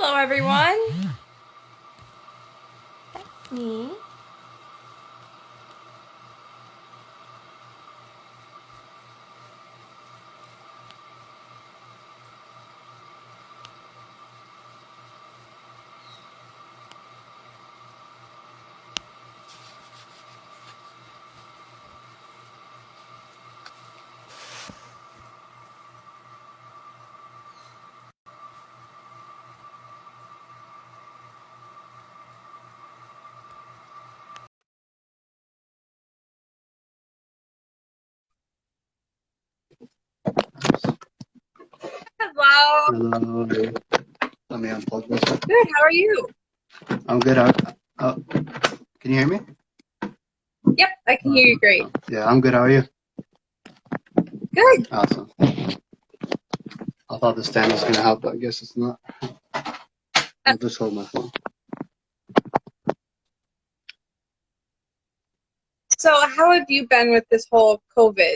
Hello, everyone. That's me. Hello. Hello. Let me unplug this. Good. How are you? I'm good. Can you hear me? Yep, I can hear you great. Yeah, I'm good. How are you? Good. Awesome. I thought the stand was gonna help, but I guess it's not. I'll just hold my phone. So, how have you been with this whole COVID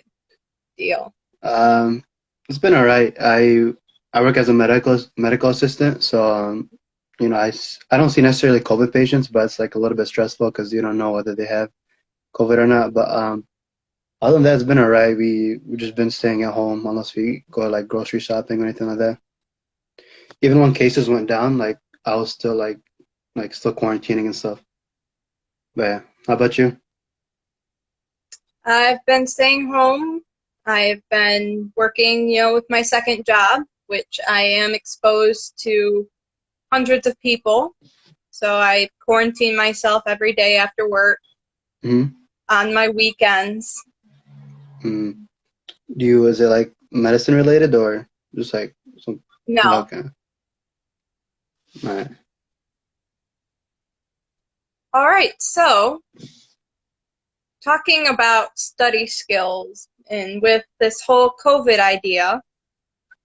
deal? It's been all right. I work as a medical assistant, so I don't see necessarily COVID patients, but it's like a little bit stressful because you don't know whether they have COVID or not. But other than that, it's been all right. We just been staying at home unless we go like grocery shopping or anything like that. Even when cases went down, like I was still like still quarantining and stuff. But yeah, how about you? I've been staying home. I've been working, with my second job, which I am exposed to hundreds of people. So I quarantine myself every day after work hmm on my weekends. Mm. Is it like medicine related or just like some? No. Okay, all right. All right. So, talking about study skills and with this whole COVID idea,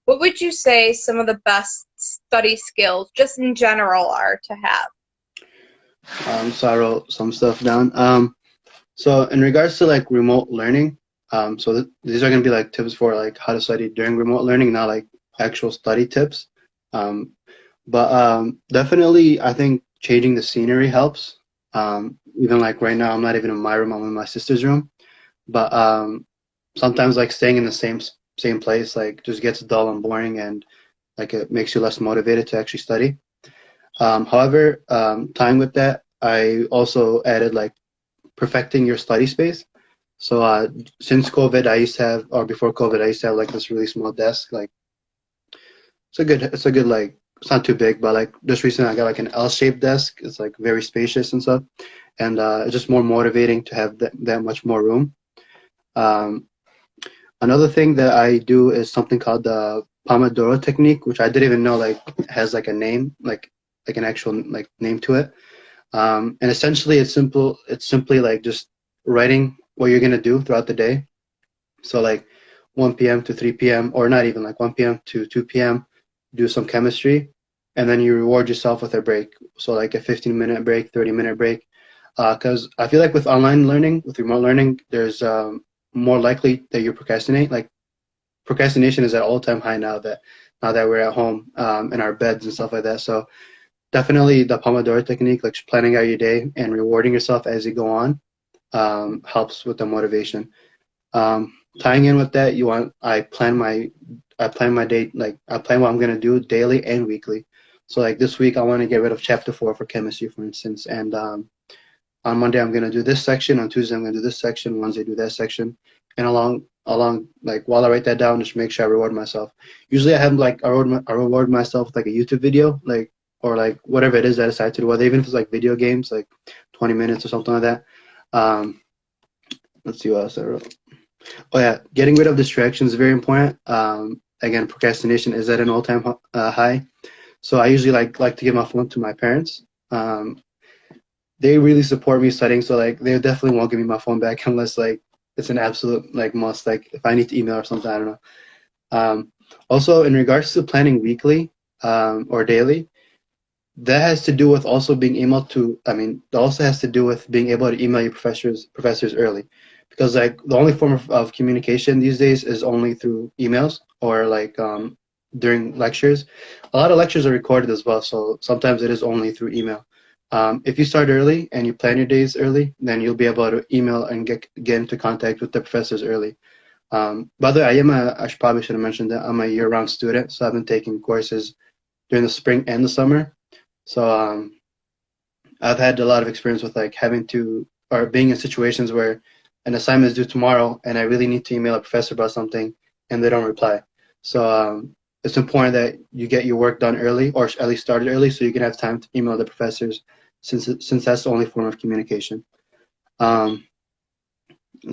what would you say some of the best study skills, just in general, are to have? So I wrote some stuff down. So in regards to like remote learning, so these are gonna be like tips for like how to study during remote learning, not like actual study tips. Um, but definitely, I think changing the scenery helps. Even like right now, I'm not even in my room; I'm in my sister's room. But sometimes like staying in the same place like just gets dull and boring, and like it makes you less motivated to actually study. However, tying with that, I also added like perfecting your study space. So since COVID, I used to have, or before COVID, I used to have like this really small desk. Like it's a good like it's not too big, but like just recently I got like an L-shaped desk. It's like very spacious and stuff, and it's just more motivating to have that much more room. Um, Another thing that I do is something called the Pomodoro technique, which I didn't even know like has like a name, like an actual like name to it. And essentially, it's simple. It's simply like just writing what you're gonna do throughout the day. So like 1 p.m. to 3 p.m. or not even like 1 p.m. to 2 p.m. do some chemistry, and then you reward yourself with a break. So like a 15-minute break, 30-minute break. Because I feel like with online learning, with remote learning, there's more likely that you procrastinate. Like procrastination is at all-time high now that we're at home in our beds and stuff like that. So definitely the Pomodoro technique, like planning out your day and rewarding yourself as you go on, helps with the motivation. Tying in with that, I plan my day, like I plan what I'm gonna do daily and weekly. So like this week I want to get rid of chapter 4 for chemistry, for instance, and on Monday I'm gonna do this section, on Tuesday I'm gonna do this section, Wednesday do that section, and along like while I write that down, just make sure I reward myself. Usually I have like I reward myself with like a YouTube video, like or like whatever it is that I decide to do, whether even if it's like video games, like 20 minutes or something like that. Um, let's see what else I wrote. Oh yeah, getting rid of distractions is very important. Again, procrastination is at an all-time high. So I usually like to give my phone to my parents. Um, they really support me studying, so like they definitely won't give me my phone back unless like it's an absolute like must. Like if I need to email or something, I don't know. Um, Also, in regards to planning weekly or daily, that has to do with also being able to. I mean, that also has to do with being able to email your professors early, because like the only form of communication these days is only through emails or like during lectures. A lot of lectures are recorded as well, so sometimes it is only through email. If you start early and you plan your days early, then you'll be able to email and get into contact with the professors early. By the way, I probably should have mentioned that I'm a year-round student, so I've been taking courses during the spring and the summer. So I've had a lot of experience with like having to, or being in situations where an assignment is due tomorrow and I really need to email a professor about something and they don't reply. So it's important that you get your work done early, or at least started early, so you can have time to email the professors, since that's the only form of communication. Let's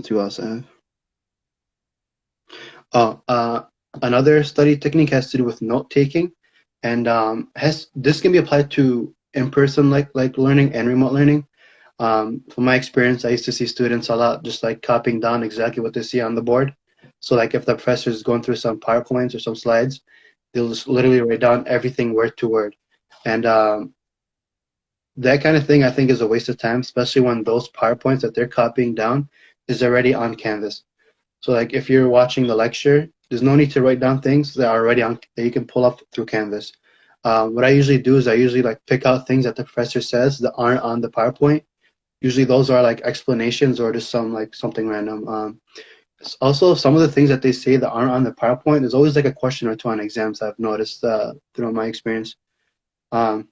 see what else I have. Another study technique has to do with note taking, and this can be applied to in-person like learning and remote learning. From my experience, I used to see students a lot just like copying down exactly what they see on the board. So like if the professor is going through some PowerPoints or some slides, they'll just literally write down everything word to word. And that kind of thing I think is a waste of time, especially when those PowerPoints that they're copying down is already on Canvas. So like if you're watching the lecture, there's no need to write down things that are already on that you can pull up through Canvas. What I usually do is I usually like pick out things that the professor says that aren't on the PowerPoint. Usually those are like explanations or just something random. Also, some of the things that they say that aren't on the PowerPoint, there's always like a question or two on exams I've noticed throughout my experience. Another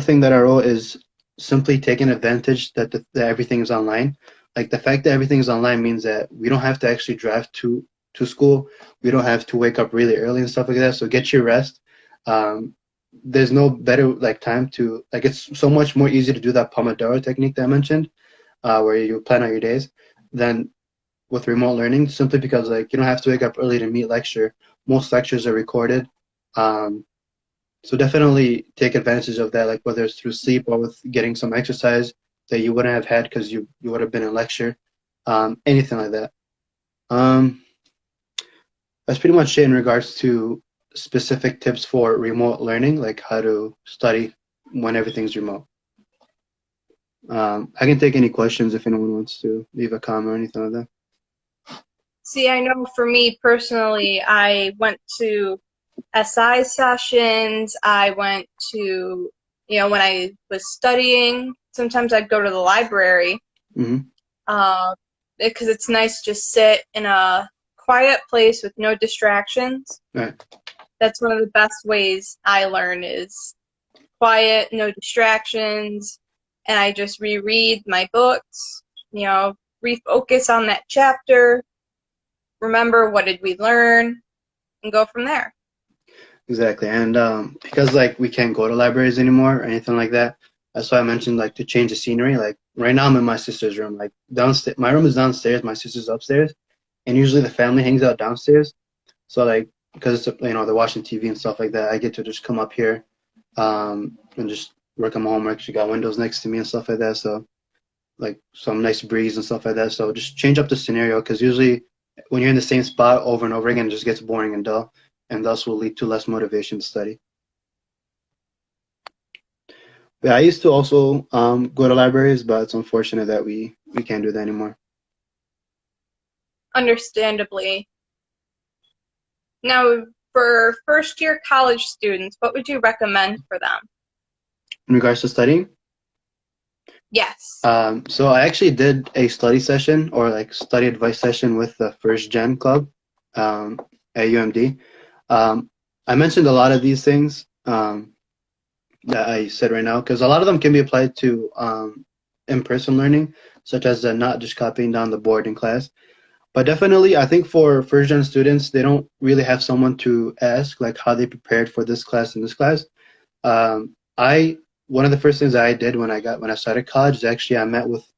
thing that I wrote is simply taking advantage that everything is online. Like the fact that everything is online means that we don't have to actually drive to school. We don't have to wake up really early and stuff like that. So get your rest. There's no better like time to like. It's so much more easy to do that Pomodoro technique that I mentioned, where you plan out your days, than with remote learning. Simply because like you don't have to wake up early to meet lecture. Most lectures are recorded. So definitely take advantage of that, like whether it's through sleep or with getting some exercise that you wouldn't have had because you would have been in lecture, anything like that. That's pretty much it in regards to specific tips for remote learning, like how to study when everything's remote. I can take any questions if anyone wants to leave a comment or anything like that. See, I know for me personally, I went to SI sessions. I went to, when I was studying, sometimes I'd go to the library because it's nice to just sit in a quiet place with no distractions. Right. That's one of the best ways I learn is quiet, no distractions, and I just reread my books, refocus on that chapter, remember what did we learn, and go from there. Exactly, and because like we can't go to libraries anymore or anything like that, that's why I mentioned like to change the scenery. Like right now I'm in my sister's room, like downstairs. My room is downstairs, my sister's upstairs, and usually the family hangs out downstairs. So like because it's, they're watching TV and stuff like that, I get to just come up here and just work on my homework. She got windows next to me and stuff like that, so like some nice breeze and stuff like that. So just change up the scenario, because usually when you're in the same spot over and over again, it just gets boring and dull, and thus will lead to less motivation to study. But I used to also go to libraries, but it's unfortunate that we can't do that anymore. Understandably. Now, for first-year college students, what would you recommend for them? In regards to studying? Yes. So I actually did a study session, or like study advice session, with the First Gen Club at UMD. I mentioned a lot of these things that I said right now, because a lot of them can be applied to in-person learning, such as not just copying down the board in class. But definitely, I think for first-gen students, they don't really have someone to ask, like how they prepared for this class and this class. One of the first things I did when I started college is actually I met with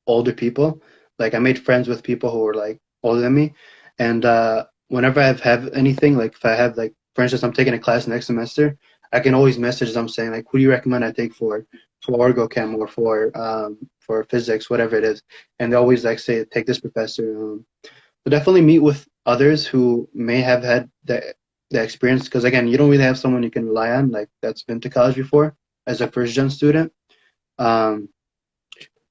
older people. Like I made friends with people who were like older than me, and whenever I have anything, like if I have like, for instance, I'm taking a class next semester, I can always message them saying like, who do you recommend I take for orgochem or for physics, whatever it is, and they always like say take this professor. So definitely meet with others who may have had the experience, because again, you don't really have someone you can rely on like that's been to college before as a first-gen student. But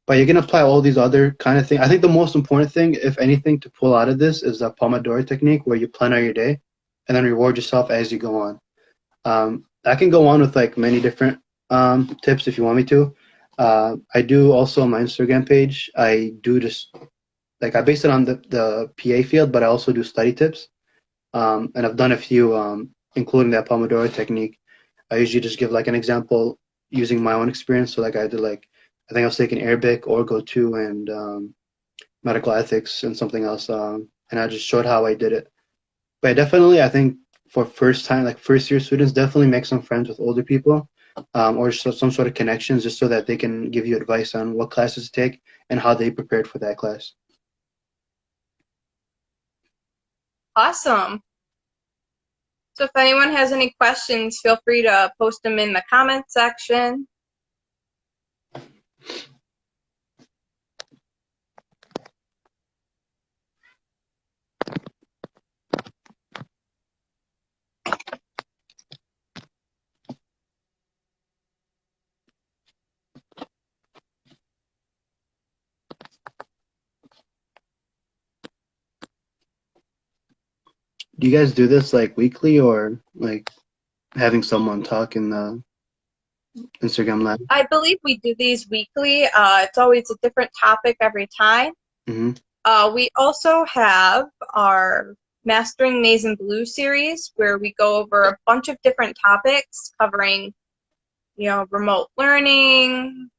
you can apply all these other kind of things. I think the most important thing, if anything, to pull out of this is the Pomodoro technique, where you plan out your day. and then reward yourself as you go on. I can go on with like many different tips if you want me to. I do also on my Instagram page. I do just like I base it on the PA field, but I also do study tips. And I've done a few, including that Pomodoro technique. I usually just give like an example using my own experience. So like I did like I think I was taking Arabic, Orgo 2, and medical ethics and something else. And I just showed how I did it. But definitely, I think for first time, like first year students, definitely make some friends with older people, or some sort of connections, just so that they can give you advice on what classes to take and how they prepared for that class. Awesome. So if anyone has any questions, feel free to post them in the comment section. Do you guys do this like weekly or like having someone talk in the Instagram live? I believe we do these weekly. It's always a different topic every time. Mm-hmm. We also have our Mastering Maize and Blue series where we go over a bunch of different topics covering, remote learning,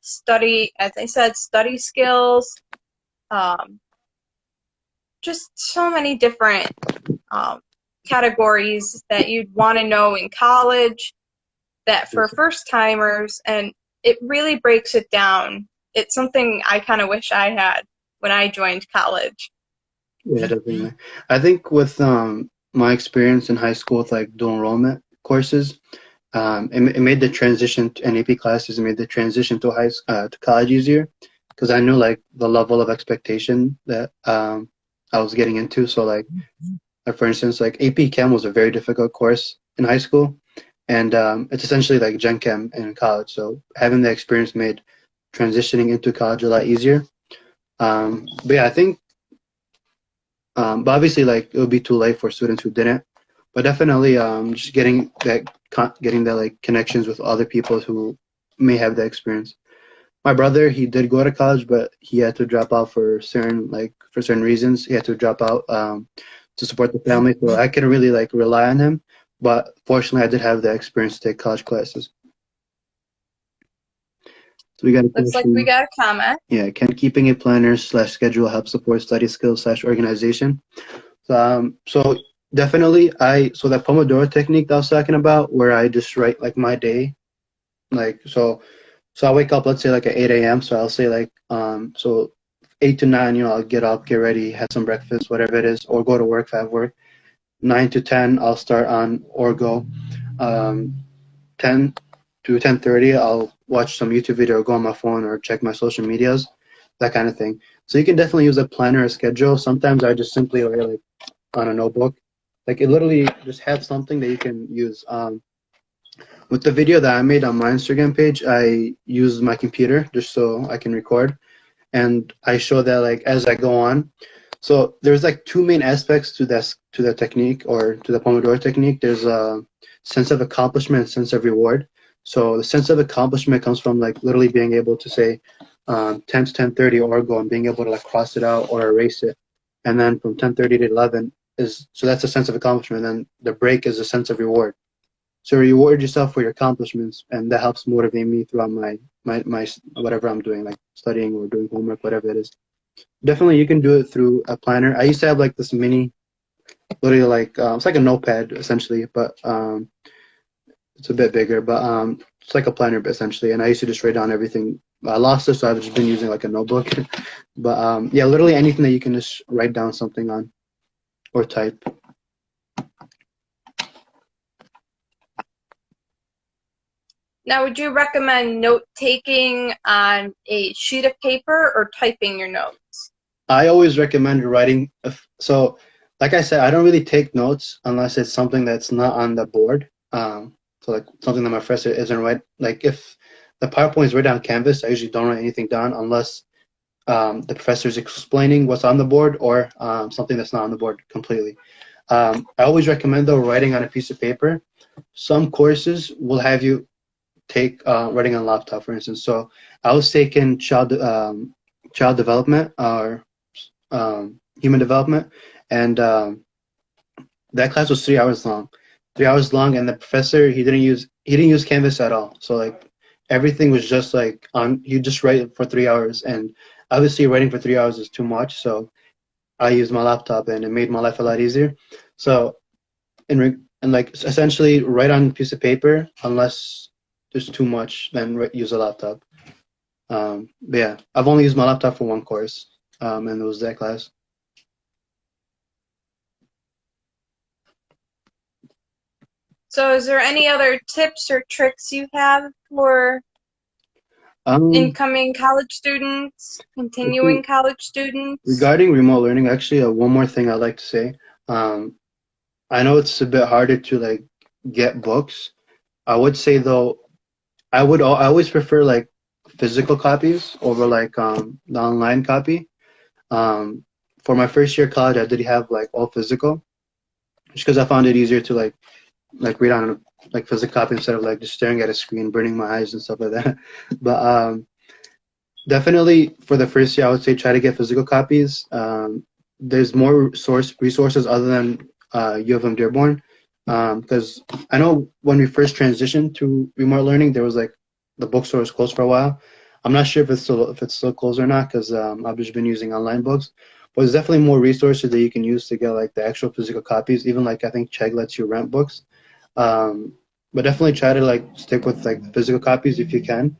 study, as I said, study skills, just so many different categories that you'd want to know in college that for first timers, and it really breaks it down. It's something I kind of wish I had when I joined college. Yeah, definitely. I think with my experience in high school with like dual enrollment courses, it made the transition to NAP classes. It made the transition to to college easier because I knew like the level of expectation that I was getting into. So like, for instance, like AP Chem was a very difficult course in high school, and it's essentially like Gen Chem in college. So having the experience made transitioning into college a lot easier. But yeah, I think, but obviously like it would be too late for students who didn't. But definitely, just getting that like connections with other people who may have that experience. My brother, he did go to college, but he had to drop out for certain reasons. He had to drop out to support the family. So I couldn't really like rely on him. But fortunately, I did have the experience to take college classes. So we got a Looks question. like we got a comment. Yeah, can keeping a planner / schedule help support study skills / organization? So definitely, so that Pomodoro technique that I was talking about, where I just write like my day, like so I wake up, let's say like at 8 a.m. So I'll say like so 8 to 9, I'll get up, get ready, have some breakfast, whatever it is, or go to work if I have work. 9 to 10, I'll start on Orgo. 10 to 10:30, I'll watch some YouTube video or go on my phone or check my social medias, that kind of thing. So you can definitely use a planner or schedule. Sometimes I just simply write like on a notebook. Like it literally just have something that you can use. With the video that I made on my Instagram page, I use my computer just so I can record, and I show that like as I go on. So there's like two main aspects to the technique or to the Pomodoro technique. There's a sense of accomplishment and sense of reward. So the sense of accomplishment comes from like literally being able to say 10 to 10:30 or go and being able to like cross it out or erase it. And then from 10:30 to 11 so that's a sense of accomplishment. And then the break is a sense of reward. So reward yourself for your accomplishments, and that helps motivate me throughout my whatever I'm doing, like studying or doing homework, whatever it is. Definitely, you can do it through a planner. I used to have like this mini, literally like it's like a notepad essentially, but it's a bit bigger. But it's like a planner essentially, and I used to just write down everything. I lost it, so I've just been using like a notebook. But yeah, literally anything that you can just write down something on or type. Now, would you recommend note-taking on a sheet of paper or typing your notes? I always recommend writing. So, like I said, I don't really take notes unless it's something that's not on the board. So, like something that my professor isn't right. Like if the PowerPoint is written on Canvas, I usually don't write anything down unless the professor is explaining what's on the board or something that's not on the board completely. I always recommend though writing on a piece of paper. Some courses will have you take writing on a laptop, for instance. So I was taking child development or human development, and that class was 3 hours long. 3 hours long, and the professor he didn't use Canvas at all. So like everything was just like on you just write it for 3 hours, and obviously writing for 3 hours is too much. So I used my laptop, and it made my life a lot easier. So and like essentially write on a piece of paper unless there's too much, then use a laptop. But yeah, I've only used my laptop for one course, and it was that class. So is there any other tips or tricks you have for Um, incoming college students, continuing Actually, college students? regarding remote learning, actually, one more thing I'd like to say. Um, I know it's a bit harder to like get books. I would say though, I always prefer like physical copies over like the online copy. Um, for my first year of college, I did have like all physical, just because I found it easier to like read on a like physical copy instead of like just staring at a screen, burning my eyes and stuff like that. But definitely for the first year, I would say try to get physical copies. There's more resources other than U of M-Dearborn, because I know when we first transitioned to remote learning, there was like the bookstore was closed for a while. I'm not sure if it's still closed or not because I've just been using online books. But there's definitely more resources that you can use to get like the actual physical copies. Even like I think Chegg lets you rent books. Um, but definitely try to like stick with like physical copies if you can.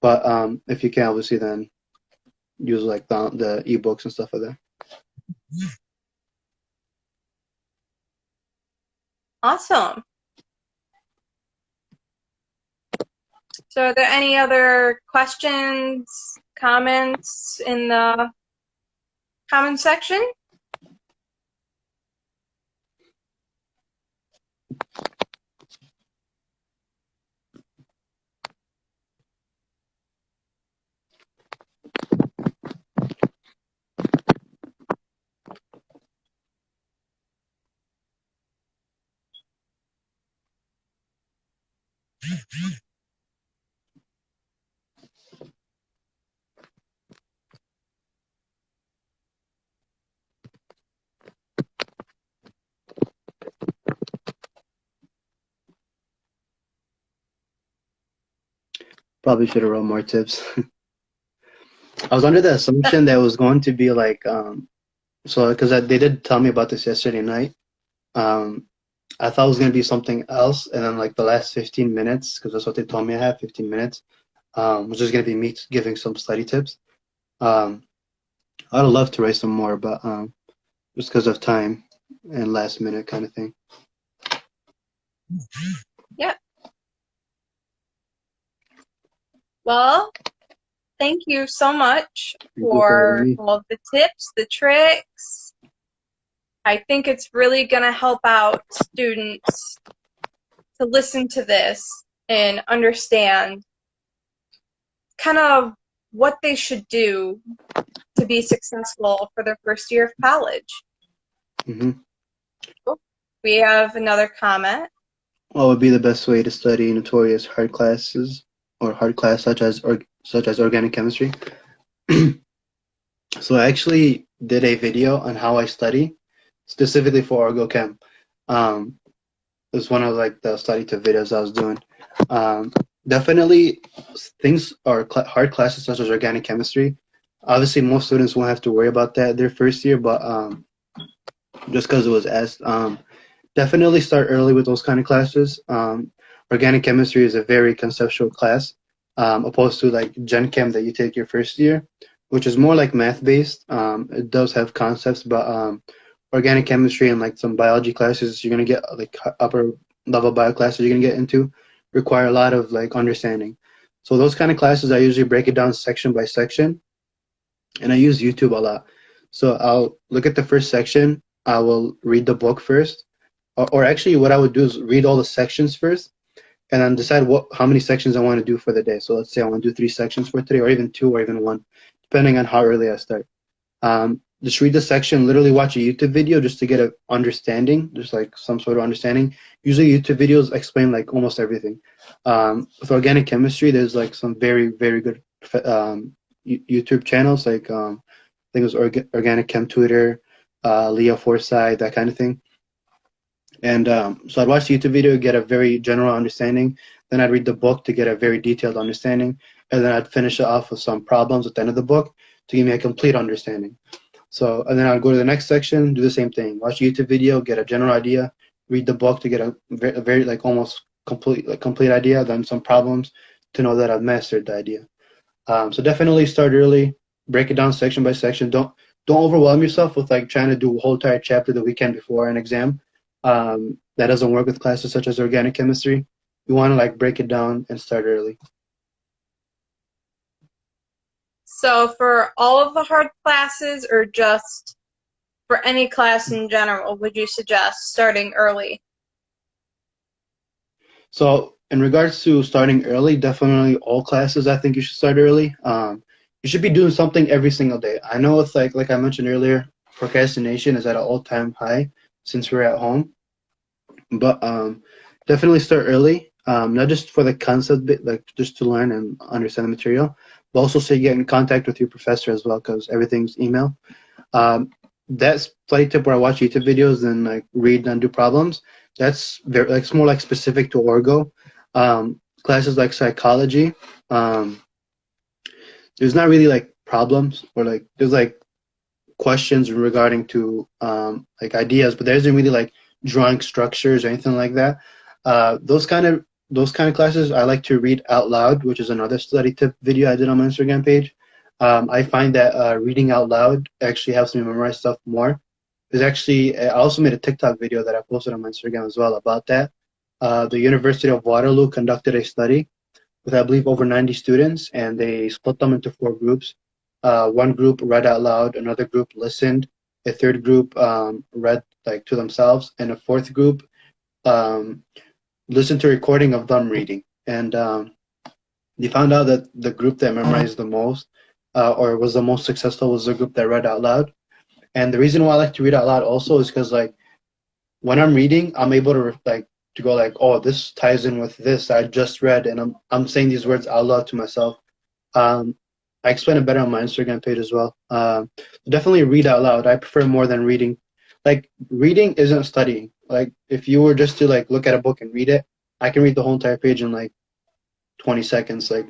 But if you can, obviously, then use like the ebooks and stuff like that. Awesome. So are there any other questions, comments in the comment section? Probably should have wrote more tips. I was under the assumption that it was going to be like so because they did tell me about this yesterday night. Um, I thought it was going to be something else, and then like the last 15 minutes, because that's what they told me I had 15 minutes, was just going to be me giving some study tips. Um, I'd love to write some more, but just because of time and last minute kind of thing. Yeah. Well, thank you so much Thank you for having for me. all of the tips, the tricks. I think it's really going to help out students to listen to this and understand kind of what they should do to be successful for their first year of college. Hmm. We have another comment. What would be the best way to study notorious hard classes or hard class such as organic chemistry? So I actually did a video on how I study specifically for OrgoChem. It was one of like the study tip videos I was doing. Um, Definitely things are hard classes such as organic chemistry. Obviously, most students won't have to worry about that their first year, but just because it was asked, definitely start early with those kind of classes. Organic chemistry is a very conceptual class, opposed to like Gen Chem that you take your first year, which is more like math based. It does have concepts, but organic chemistry and like some biology classes you're gonna get like upper level bio classes you're gonna get into require a lot of like understanding. So those kind of classes I usually break it down section by section, and I use YouTube a lot. So I'll look at the first section. I will read the book first, or actually, what I would do is read all the sections first, and then decide how many sections I want to do for the day. So let's say I want to do 3 sections for today, or even 2, or even 1, depending on how early I start. just read the section, literally watch a YouTube video just to get an understanding, just like some sort of understanding. Usually YouTube videos explain like almost everything. With organic chemistry, there's like some very, very good YouTube channels, like I think it was Organic Chem Tutor, Leah Forsyth, that kind of thing. And so I'd watch the YouTube video, get a very general understanding. Then I'd read the book to get a very detailed understanding. And then I'd finish it off with some problems at the end of the book to give me a complete understanding. So, and then I'd go to the next section, do the same thing. Watch a YouTube video, get a general idea, read the book to get a very like almost complete idea, then some problems to know that I've mastered the idea. So definitely start early, break it down section by section. Don't overwhelm yourself with like trying to do a whole entire chapter the weekend before an exam. That doesn't work with classes such as organic chemistry. You want to like break it down and start early. So for all of the hard classes, or just for any class in general, would you suggest starting early? So in regards to starting early, definitely all classes, I think you should start early. You should be doing something every single day. I know it's like I mentioned earlier, procrastination is at an all-time high since we're at home. But definitely start early, not just for the concept bit, like just to learn and understand the material, but also so you get in contact with your professor as well, because everything's email. That's study tip where I watch YouTube videos and like read and do problems. That's very like it's more like specific to Orgo. Classes like psychology, there's not really like problems or like there's like questions regarding to like ideas, but there isn't really like drawing structures or anything like that. Those kind of classes I like to read out loud, which is another study tip video I did on my Instagram page. I find that reading out loud actually helps me memorize stuff more. There's actually, I also made a TikTok video that I posted on my Instagram as well about that. The University of Waterloo conducted a study with, I believe, over 90 students, and they split them into 4 groups. One group read out loud, another group listened, a third group read like to themselves, and a fourth group listened to a recording of them reading. And they found out that the group that memorized the most or was the most successful was the group that read out loud. And the reason why I like to read out loud also is because like when I'm reading, I'm able to go like, oh, this ties in with this I just read, and I'm saying these words out loud to myself. I explain it better on my Instagram page as well. Definitely read out loud. I prefer more than reading. Like reading isn't studying. Like if you were just to like look at a book and read it, I can read the whole entire page in like 20 seconds. Like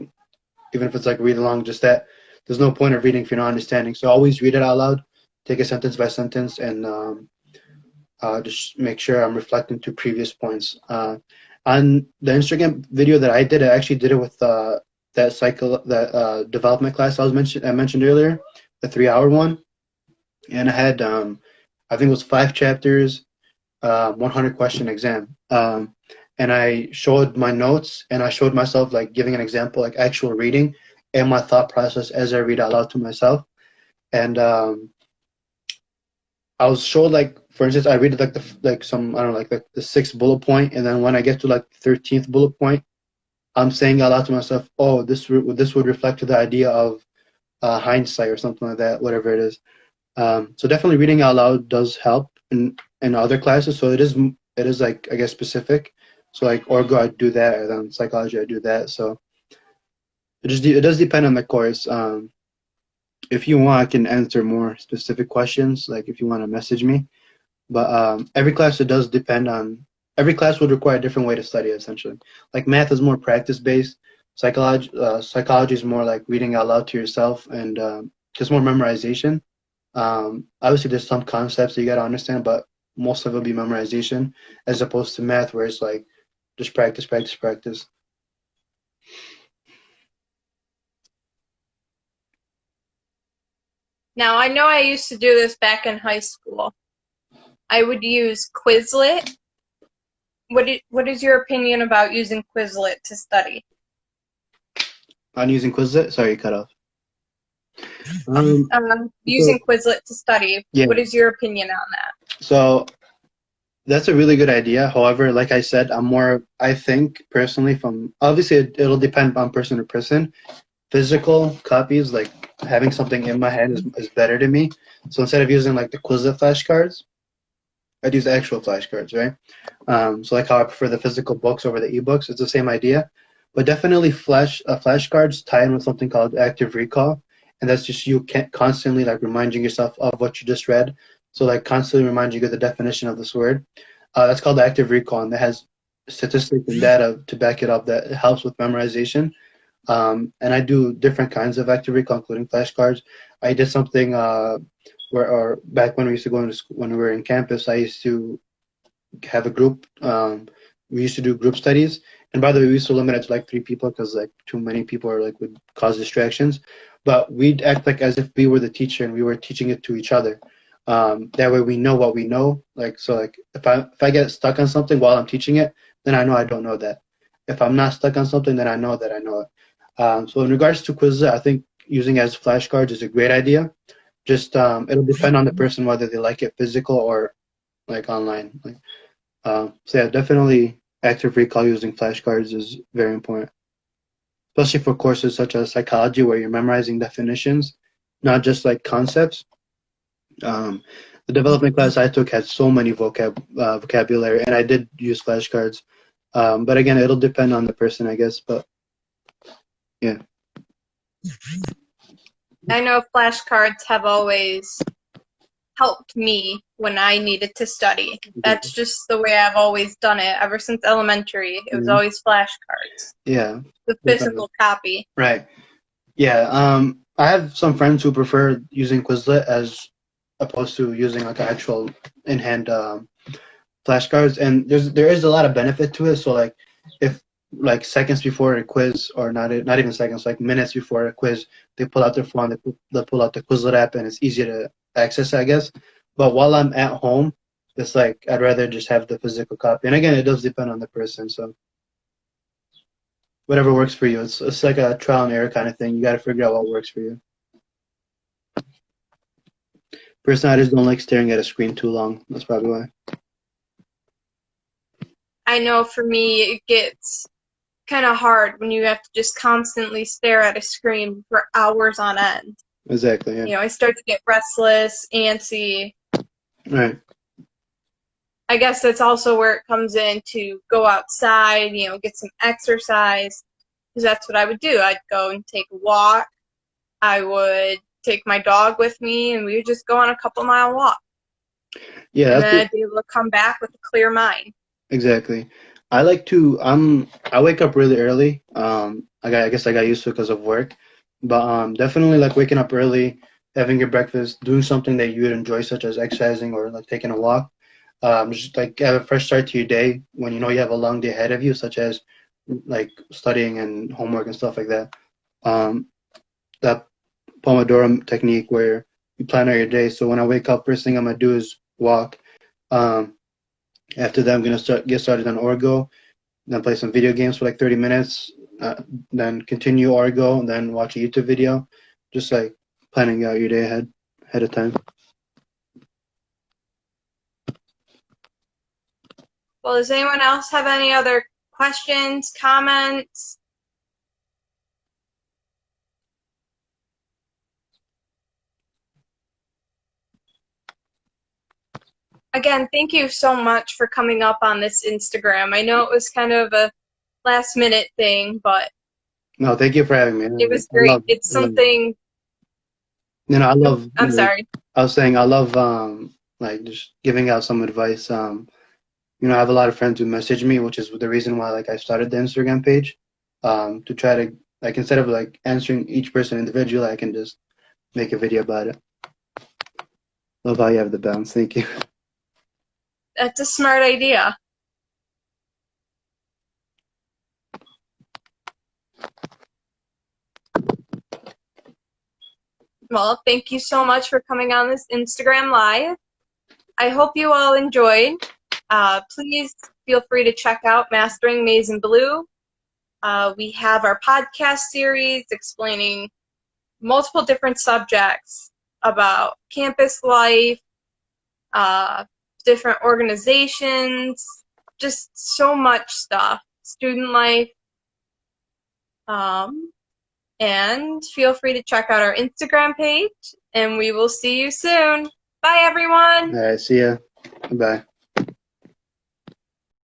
even if it's like read along, just that. There's no point of reading if you're not understanding. So always read it out loud. Take it sentence by sentence and just make sure I'm reflecting to previous points. On the Instagram video that I did, I actually did it with that development class I mentioned earlier, the 3-hour one, and I had I think it was 5 chapters, 100 question exam, and I showed my notes and I showed myself like giving an example, like actual reading, and my thought process as I read out loud to myself, and I was showed like, for instance, I read like the 6th bullet point, and then when I get to like the 13th bullet point, I'm saying out loud to myself, oh, this would reflect to the idea of hindsight or something like that, whatever it is. So definitely reading out loud does help in other classes. So it is like, I guess, specific. So like Orgo, I do that, and then psychology, I do that. So it does depend on the course. If you want, I can answer more specific questions, like if you want to message me. But every class, it does depend on, every class would require a different way to study, essentially. Like math is more practice-based. Psychology is more like reading out loud to yourself, and just more memorization. Obviously, there's some concepts that you got to understand, but most of it will be memorization, as opposed to math, where it's like just practice, practice, practice. Now, I know I used to do this back in high school. I would use Quizlet. What is your opinion about using Quizlet to study? On using Quizlet? Sorry, you cut off. Using Quizlet to study. Yeah. What is your opinion on that? So that's a really good idea. However, like I said, I think personally, obviously it'll depend on person to person. physical copies, like having something in my hand is better to me. So instead of using like the Quizlet flashcards, I'd use actual flashcards, right? So like how I prefer the physical books over the ebooks, it's the same idea. But definitely flashcards tie in with something called active recall, and that's just you can't constantly like reminding yourself of what you just read. So like constantly reminding you of the definition of this word. That's called active recall, and it has statistics and data to back it up that it helps with memorization. And I do different kinds of active recall, including flashcards. I did something where, or back when we used to go into school, when we were in campus, I used to have a group. We used to do group studies, and by the way, we used to limit it to like 3 people because like too many people are like would cause distractions. But we'd act like as if we were the teacher and we were teaching it to each other. That way, we know what we know. Like so, like if I get stuck on something while I'm teaching it, then I know I don't know that. If I'm not stuck on something, then I know that I know it. So in regards to quizzes, I think using as flashcards is a great idea. Just it'll depend on the person whether they like it physical or like online. Like, so yeah, definitely active recall using flashcards is very important, especially for courses such as psychology where you're memorizing definitions, not just like concepts. Um, the development class I took had so many vocabulary, and I did use flashcards. But again, it'll depend on the person, I guess. But yeah. I know flashcards have always helped me when I needed to study. That's just the way I've always done it ever since elementary. It was always flashcards. Yeah. The physical copy. Right. Yeah. I have some friends who prefer using Quizlet as opposed to using like actual in-hand flashcards, and there is a lot of benefit to it. So like if like seconds before a quiz, or not even seconds, like minutes before a quiz, they pull out their phone, they pull out the Quizlet app, and it's easy to access, I guess. But while I'm at home, it's like I'd rather just have the physical copy. And again, it does depend on the person, so whatever works for you. It's like a trial and error kind of thing. You got to figure out what works for you. Personally, I just don't like staring at a screen too long. That's probably why. I know for me it gets kind of hard when you have to just constantly stare at a screen for hours on end. Exactly, yeah. You know, I start to get restless, antsy. Right. I guess that's also where it comes in to go outside, you know, get some exercise, because that's what I would do. I'd go and take a walk. I would take my dog with me, and we would just go on a couple-mile walk. Yeah, and then I'd be able to come back with a clear mind. Exactly. I like to I wake up really early. I guess I got used to it because of work. But definitely like waking up early, having your breakfast, doing something that you would enjoy, such as exercising or like taking a walk. Just like have a fresh start to your day when you know you have a long day ahead of you, such as like studying and homework and stuff like that. Um, that Pomodoro technique where you plan out your day. So when I wake up, first thing I'm gonna do is walk. Um, After that, I'm gonna get started on Orgo, then play some video games for like 30 minutes, then continue Orgo, and then watch a YouTube video, just like planning out your day ahead of time. Well, does anyone else have any other questions, comments? Again, thank you so much for coming up on this Instagram. I know it was kind of a last minute thing, but No, thank you for having me. it was great. It's something. I love. I'm sorry. I was saying I love like just giving out some advice. I have a lot of friends who message me, which is the reason why like I started the Instagram page, to try to like instead of like answering each person individually, I can just make a video about it. Love how you have the balance. Thank you. That's a smart idea. Well, thank you so much for coming on this Instagram Live. I hope you all enjoyed. Please feel free to check out Mastering Maize and Blue. We have our podcast series explaining multiple different subjects about campus life, different organizations, just so much stuff, student life. And feel free to check out our Instagram page, and we will see you soon. Bye, everyone. All right, see ya. Bye.